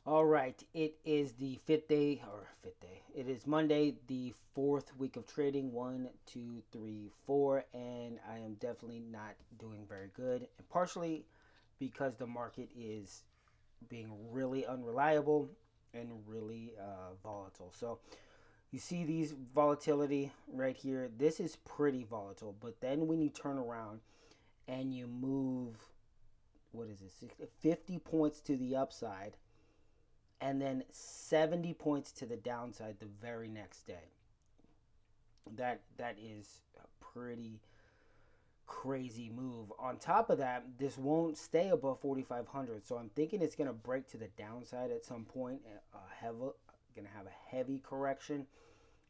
All right, it is the fifth day, or fifth day. It is Monday, the fourth week of trading. 1, 2, 3, 4, and I am definitely not doing very good, and partially because the market is being really unreliable and really volatile. So you see these volatility right here. This is pretty volatile, but then when you turn around and you move, what is it, 50 points to the upside and then 70 points to the downside the very next day. That is a pretty crazy move. On top of that, this won't stay above 4,500, so I'm thinking it's going to break to the downside at some point. Going to have a heavy correction,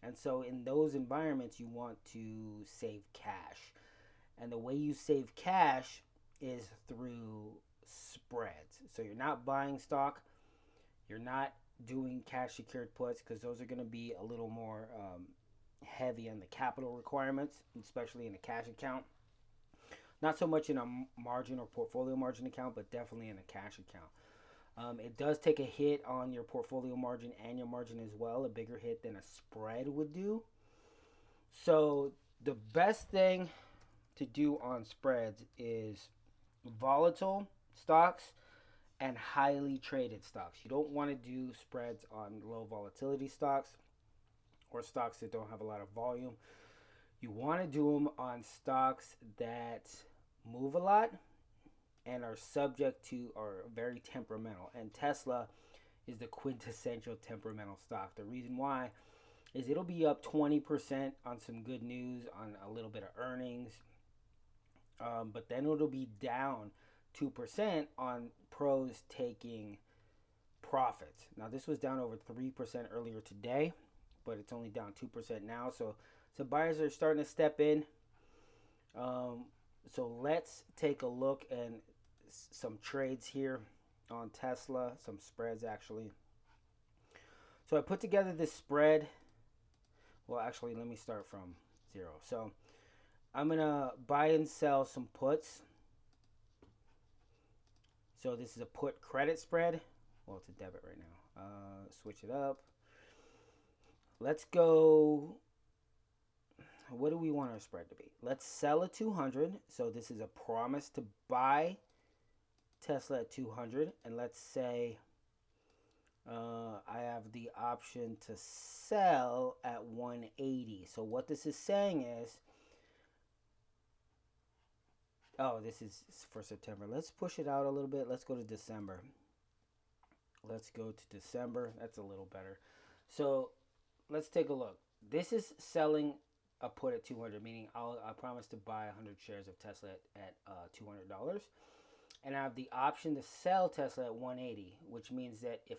and so in those environments, you want to save cash, and the way you save cash is through spreads. So you're not buying stock. You're not doing cash secured puts because those are going to be a little more heavy on the capital requirements, especially in a cash account. Not so much in a margin or portfolio margin account, but definitely in a cash account. It does take a hit on your portfolio margin and your margin as well, a bigger hit than a spread would do. So the best thing to do on spreads is volatile stocks and highly traded stocks. You don't want to do spreads on low volatility stocks or stocks that don't have a lot of volume. You want to do them on stocks that move a lot and are subject to, are very temperamental. And Tesla is the quintessential temperamental stock. The reason why is it'll be up 20% on some good news, on a little bit of earnings, but then it'll be down 2% on pros taking profits. Now, this was down over 3% earlier today, but it's only down 2% now. So buyers are starting to step in. So let's take a look at some trades here on Tesla, some spreads actually. So I put together this spread. Well, actually, let me start from zero. So I'm going to buy and sell some puts. So this is a put credit spread. Well, it's a debit right now. Switch it up. Let's go. What do we want our spread to be? Let's sell at 200. So this is a promise to buy Tesla at 200. And let's say I have the option to sell at 180. So what this is saying is, oh, this is for September. Let's push it out a little bit. Let's go to December. Let's go to December. That's a little better. So let's take a look. This is selling a put at 200, meaning I promise to buy 100 shares of Tesla at $200. And I have the option to sell Tesla at 180, which means that if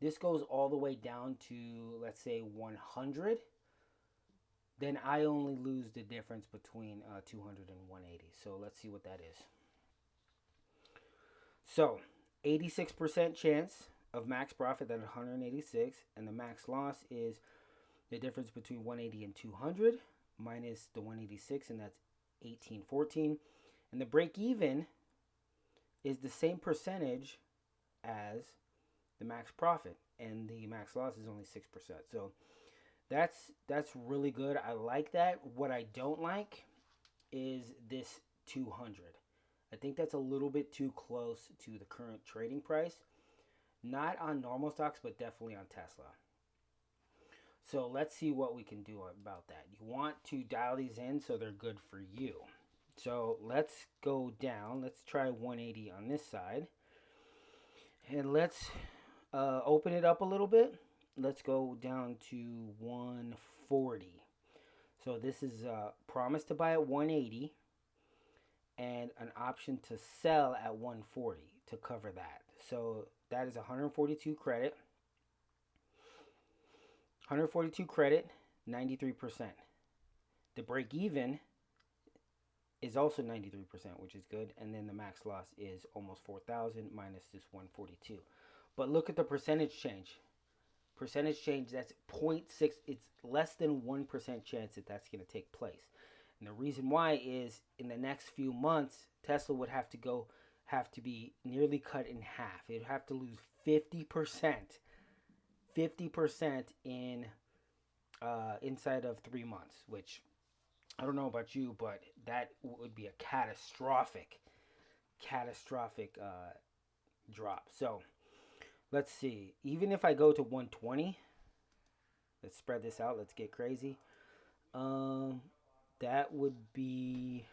this goes all the way down to, let's say, 100, then I only lose the difference between 200 and 180. So let's see what that is. So 86% chance of max profit at 186, and the max loss is the difference between 180 and 200 minus the 186, and that's 1814. And the break even is the same percentage as the max profit, and the max loss is only 6%. So that's really good. I like that. What I don't like is this 200. I think that's a little bit too close to the current trading price. Not on normal stocks, but definitely on Tesla. So let's see what we can do about that. You want to dial these in so they're good for you. So let's go down. Let's try 180 on this side. And let's open it up a little bit. Let's go down to 140. So this is a promise to buy at 180 and an option to sell at 140 to cover that. So that is 142 credit. 142 credit, 93%. The break even is also 93%, which is good. And then the max loss is almost 4,000 minus this 142. But look at the percentage change. Percentage change, that's 0.6. It's less than 1% chance that that's going to take place. And the reason why is in the next few months, Tesla would have to go have to be nearly cut in half. It would have to lose 50%, 50% in inside of 3 months, which I don't know about you, but that would be a catastrophic drop. So let's see. Even if I go to 120, let's spread this out. Let's get crazy. That would be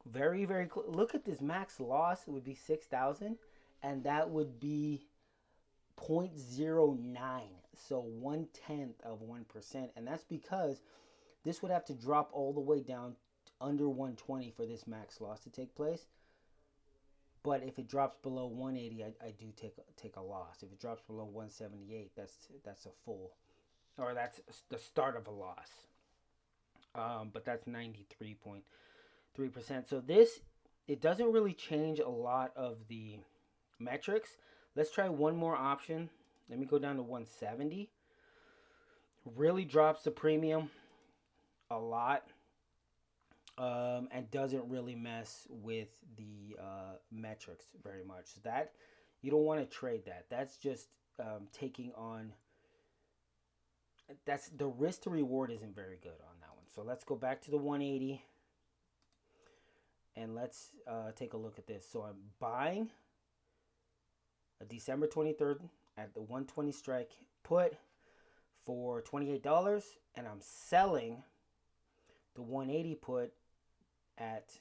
very, very close. Look at this max loss. It would be 6,000, and that would be 0.09. So 1/10 of 1%. And that's because this would have to drop all the way down under 120 for this max loss to take place. But if it drops below 180, I do take a loss. If it drops below 178, that's a full, or that's the start of a loss. But that's 93.3%. So this, it doesn't really change a lot of the metrics. Let's try one more option. Let me go down to 170. Really drops the premium a lot, and doesn't really mess with the metrics very much. So that, you don't want to trade that. That's just taking on, that's the risk to reward isn't very good on that one. So let's go back to the 180 and let's take a look at this. So I'm buying a December 23rd at the 120 strike put for $28, and I'm selling the 180 put at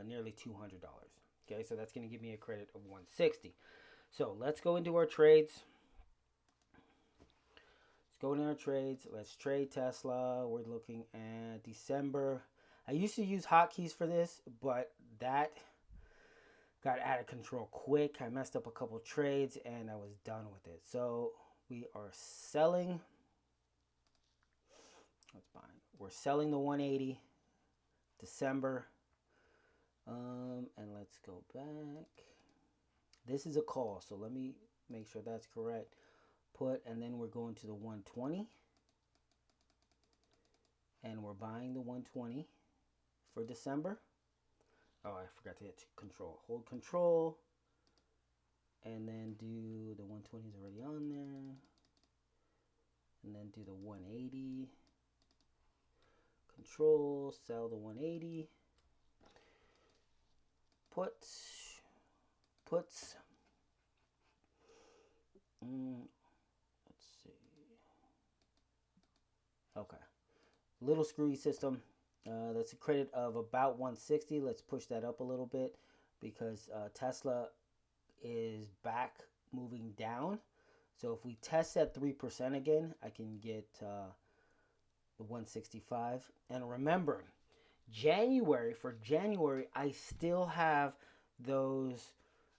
nearly $200. Okay, so that's going to give me a credit of 160. So let's go into our trades. Let's go into our trades. Let's trade Tesla. We're looking at December. I used to use hotkeys for this, but that got out of control quick. I messed up a couple trades and I was done with it. So we are selling. That's fine. We're selling the 180 December. And let's go back. This is a call, so let me make sure that's correct. Put, and then we're going to the 120. And we're buying the 120 for December. Oh, I forgot to hit control. Hold control. And then do the 120 is already on there. And then do the 180. Control, sell the 180. Puts. Let's see. Okay. Little screwy system. That's a credit of about 160. Let's push that up a little bit because Tesla is back moving down. So if we test at 3% again, I can get the 165. And remember, for January, I still have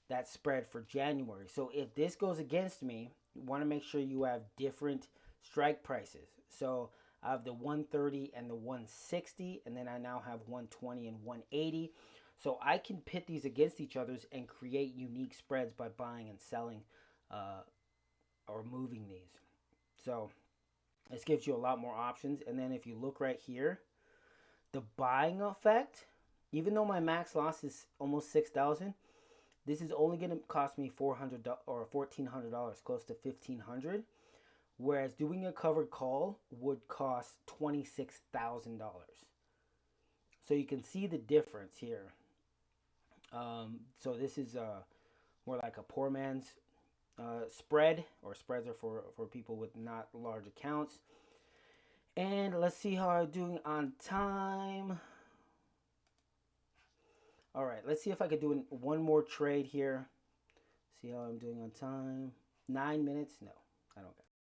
that spread for January. So if this goes against me, you want to make sure you have different strike prices. So I have the 130 and the 160, and then I now have 120 and 180. So I can pit these against each other and create unique spreads by buying and selling or moving these. So this gives you a lot more options. And then if you look right here, the buying effect, even though my max loss is almost 6,000, this is only going to cost me $400 or $1,400, close to $1,500. Whereas doing a covered call would cost $26,000. So you can see the difference here. So this is more like a poor man's spread, or spreads are for people with not large accounts. And let's see how I'm doing on time. All right, let's see if I could do one more trade here. See how I'm doing on time. 9 minutes? No, I don't got